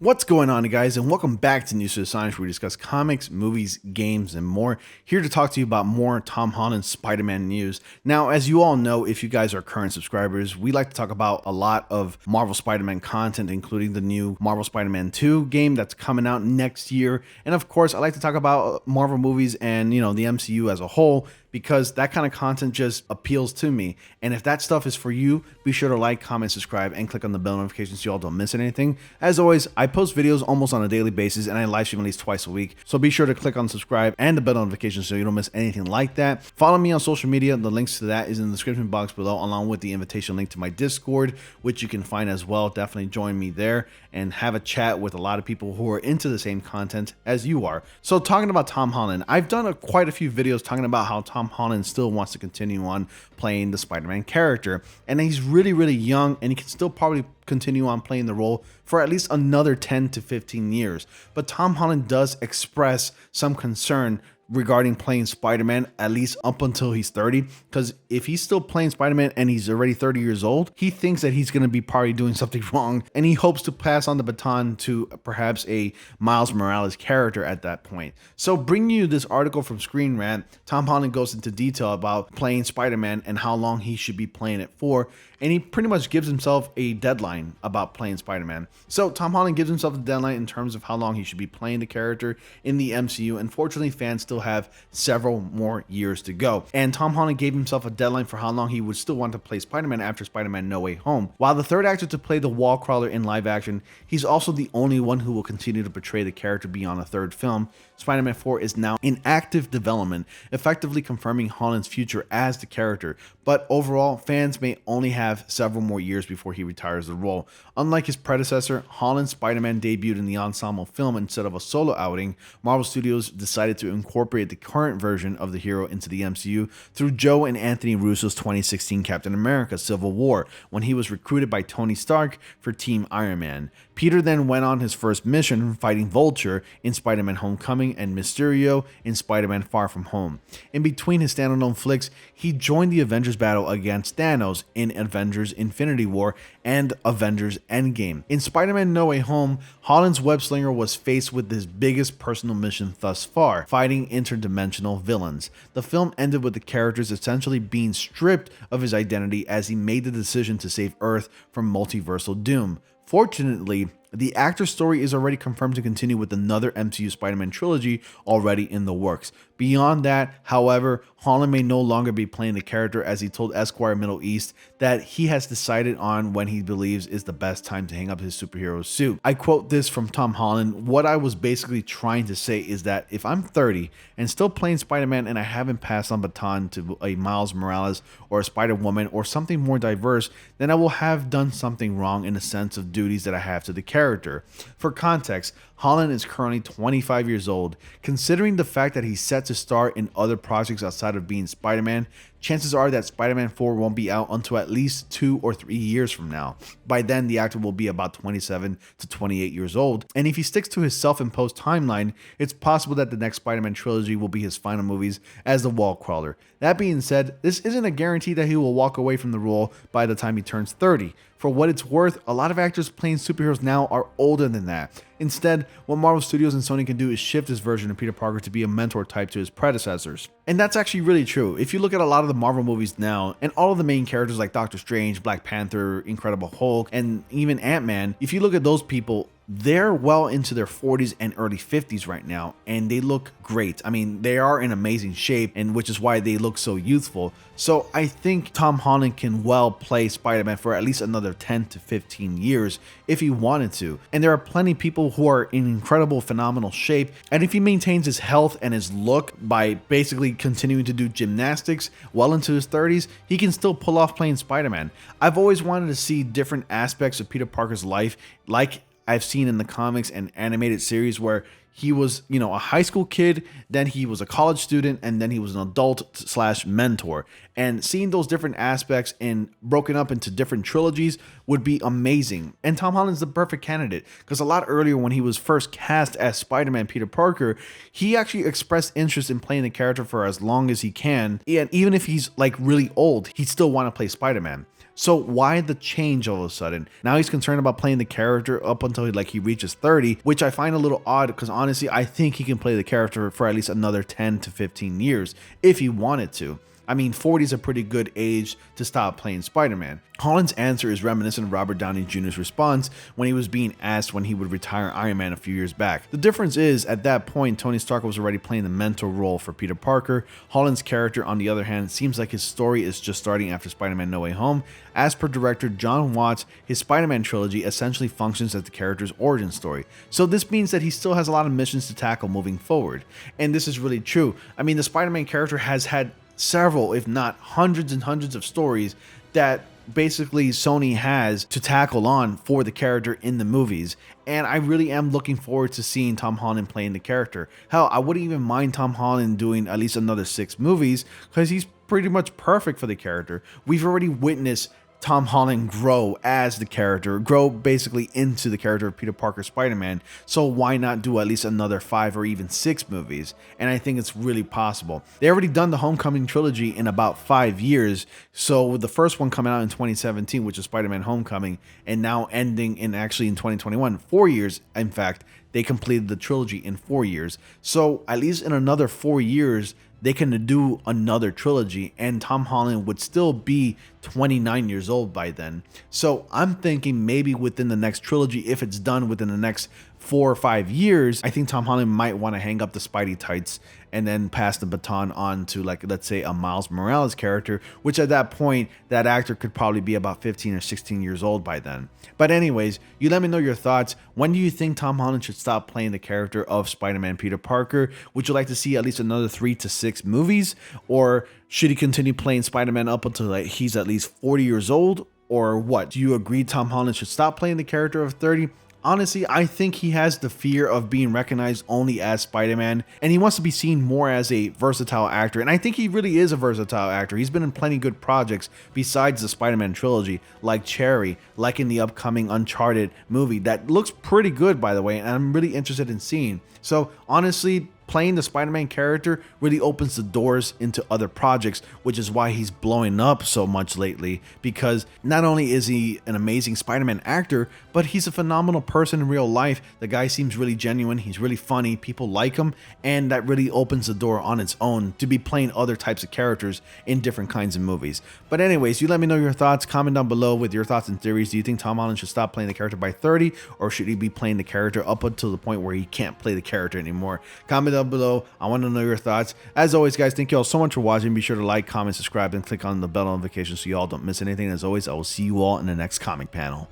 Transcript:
What's going on, guys, and welcome back to News to the Science, where we discuss comics, movies, games, and more. Here to talk to you about more Tom Holland Spider-Man news. Now, as you all know, if you guys are current subscribers, we like to talk about a lot of Marvel Spider-Man content, including the new Marvel Spider-Man 2 game that's coming out next year. And of course, I like to talk about Marvel movies and, the MCU as a whole, because that kind of content just appeals to me. And if that stuff is for you, be sure to like, comment, subscribe, and click on the bell notifications so y'all don't miss anything. As always, I post videos almost on a daily basis, and I live stream at least twice a week. So be sure to click on subscribe and the bell notifications so you don't miss anything like that. Follow me on social media. The links to that is in the description box below, along with the invitation link to my Discord, which you can find as well. Definitely join me there and have a chat with a lot of people who are into the same content as you are. So talking about Tom Holland, I've done quite a few videos talking about how Tom Holland still wants to continue on playing the Spider-Man character, and he's really young, and he can still probably continue on playing the role for at least another 10 to 15 years. But Tom Holland does express some concern regarding playing Spider-Man, at least up until he's 30, because if he's still playing Spider-Man and he's already 30 years old, he thinks that he's going to be probably doing something wrong, and he hopes to pass on the baton to perhaps a Miles Morales character at that point. So bringing you this article from Screen Rant, Tom Holland goes into detail about playing Spider-Man and how long he should be playing it for, and he pretty much gives himself a deadline about playing Spider-Man. So Tom Holland gives himself a deadline in terms of how long he should be playing the character in the MCU. Unfortunately, fans still have several more years to go. And Tom Holland gave himself a deadline for how long he would still want to play Spider-Man after Spider-Man No Way Home. While the third actor to play the wall crawler in live action, he's also the only one who will continue to portray the character beyond a third film. Spider-Man 4 is now in active development, effectively confirming Holland's future as the character. But overall, fans may only have several more years before he retires the role. Unlike his predecessor, Holland's Spider-Man debuted in the ensemble film instead of a solo outing. Marvel Studios decided to incorporate the current version of the hero into the MCU through Joe and Anthony Russo's 2016 Captain America: Civil War, when he was recruited by Tony Stark for Team Iron Man. Peter then went on his first mission, fighting Vulture in Spider-Man Homecoming and Mysterio in Spider-Man Far From Home. In between his standalone flicks, he joined the Avengers battle against Thanos in Avengers Infinity War and Avengers Endgame. In Spider-Man No Way Home, Holland's web-slinger was faced with his biggest personal mission thus far, fighting interdimensional villains. The film ended with the characters essentially being stripped of his identity as he made the decision to save Earth from multiversal doom. Fortunately, the actor's story is already confirmed to continue with another MCU Spider-Man trilogy already in the works. Beyond that, however, Holland may no longer be playing the character, as he told Esquire Middle East that he has decided on when he believes is the best time to hang up his superhero suit. I quote this from Tom Holland: "What I was basically trying to say is that if I'm 30 and still playing Spider-Man and I haven't passed on baton to a Miles Morales or a Spider-Woman or something more diverse, then I will have done something wrong in the sense of duties that I have to the character." For context, Holland is currently 25 years old. Considering the fact that he's set to star in other projects outside of being Spider-Man, chances are that Spider-Man 4 won't be out until at least 2 or 3 years from now. By then, the actor will be about 27 to 28 years old, and if he sticks to his self-imposed timeline, it's possible that the next Spider-Man trilogy will be his final movies as the wall crawler. That being said, this isn't a guarantee that he will walk away from the role by the time he turns 30. For what it's worth, a lot of actors playing superheroes now are older than that. Instead, what Marvel Studios and Sony can do is shift his version of Peter Parker to be a mentor type to his predecessors. And that's actually really true. If you look at a lot of the Marvel movies now, and all of the main characters like Doctor Strange, Black Panther, Incredible Hulk, and even Ant-Man, if you look at those people, they're well into their 40s and early 50s right now, and they look great. I mean, they are in amazing shape, and which is why they look so youthful. So I think Tom Holland can well play Spider-Man for at least another 10 to 15 years if he wanted to. And there are plenty of people who are in incredible, phenomenal shape, and if he maintains his health and his look by basically continuing to do gymnastics well into his 30s, he can still pull off playing Spider-Man. I've always wanted to see different aspects of Peter Parker's life, like I've seen in the comics and animated series, where he was, a high school kid, then he was a college student, and then he was an adult / mentor. And seeing those different aspects and broken up into different trilogies would be amazing. And Tom Holland's the perfect candidate, because a lot earlier when he was first cast as Spider-Man Peter Parker, he actually expressed interest in playing the character for as long as he can. And even if he's like really old, he'd still want to play Spider-Man. So why the change all of a sudden? Now he's concerned about playing the character up until he reaches 30, which I find a little odd because honestly, I think he can play the character for at least another 10 to 15 years if he wanted to. I mean, 40 is a pretty good age to stop playing Spider-Man. Holland's answer is reminiscent of Robert Downey Jr.'s response when he was being asked when he would retire Iron Man a few years back. The difference is, at that point, Tony Stark was already playing the mentor role for Peter Parker. Holland's character, on the other hand, seems like his story is just starting after Spider-Man No Way Home. As per director John Watts, his Spider-Man trilogy essentially functions as the character's origin story. So this means that he still has a lot of missions to tackle moving forward. And this is really true. I mean, the Spider-Man character has had several, if not hundreds and hundreds of stories that basically Sony has to tackle on for the character in the movies. And I really am looking forward to seeing Tom Holland playing the character. Hell, I wouldn't even mind Tom Holland doing at least another 6 movies because he's pretty much perfect for the character. We've already witnessed Tom Holland grow as the character, grow basically into the character of Peter Parker Spider-Man, so why not do at least another 5 or even 6 movies? And I think it's really possible. They already done the Homecoming trilogy in about 5 years, so with the first one coming out in 2017, which is Spider-Man Homecoming, and now ending in 2021, 4 years, in fact, they completed the trilogy in 4 years. So at least in another 4 years, they can do another trilogy and Tom Holland would still be 29 years old by then. So I'm thinking maybe within the next trilogy, if it's done within the next 4 or 5 years, I think Tom Holland might want to hang up the Spidey tights and then pass the baton on to, like, let's say a Miles Morales character, which at that point, that actor could probably be about 15 or 16 years old by then. But anyways, you let me know your thoughts. When do you think Tom Holland should stop playing the character of Spider-Man Peter Parker? Would you like to see at least another 3 to 6 movies? Or should he continue playing Spider-Man up until he's at least 40 years old? Or what? Do you agree Tom Holland should stop playing the character of 30? Honestly, I think he has the fear of being recognized only as Spider-Man, and he wants to be seen more as a versatile actor, and I think he really is a versatile actor. He's been in plenty good projects besides the Spider-Man trilogy, like Cherry, like in the upcoming Uncharted movie that looks pretty good, by the way, and I'm really interested in seeing. So honestly, playing the Spider-Man character really opens the doors into other projects, which is why he's blowing up so much lately, because not only is he an amazing Spider-Man actor, but he's a phenomenal person in real life. The guy seems really genuine, he's really funny, people like him, and that really opens the door on its own to be playing other types of characters in different kinds of movies. But anyways, you let me know your thoughts, comment down below with your thoughts and theories. Do you think Tom Holland should stop playing the character by 30, or should he be playing the character up until the point where he can't play the character anymore? Comment down below. I want to know your thoughts. As always, guys, thank you all so much for watching. Be sure to like, comment, subscribe, and click on the bell notification so you all don't miss anything. As always, I will see you all in the next comic panel.